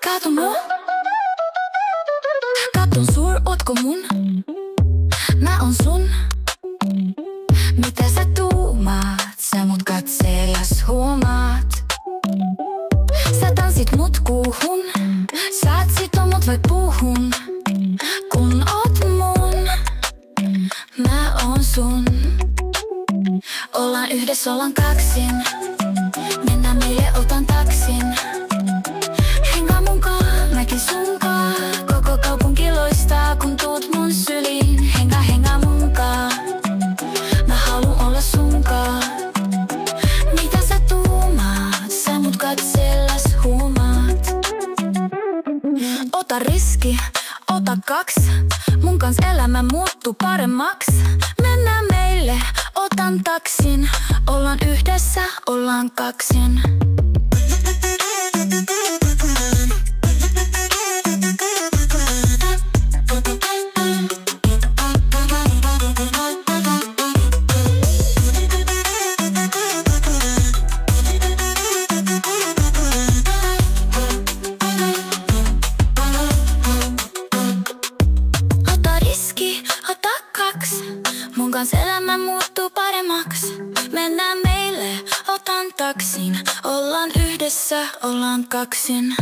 Kato mua. Katon suur, ootko mun? Mä on sun. Mitä sä tuumaat? Sä mut katseellas huomaat. Sä tanssit mut kuuhun. Saat sitoo mut vai puuhun. Kun oot mun, mä oon sun. Ollaan yhdessä, ollaan kaksin. Mennään meille, otan taksin. Hengaa munkaan, mäkin sunkaan. Koko kaupunki loistaa, kun tuut mun syliin. Hengaa munkaan. Mä haluun olla sunkaan. Mitä sä tuumaat? Sä mut katseellas huomaat. Ota riski, ota kaksi. Mun kans elämä muuttuu paremmaks. Mennään meille, otan taksin. Ollaan yhdessä, ollaan kaksin. Mun kans elämä muuttuu paremmaks. Mennään meille, otan taksin. Ollaan yhdessä, ollaan kaksin.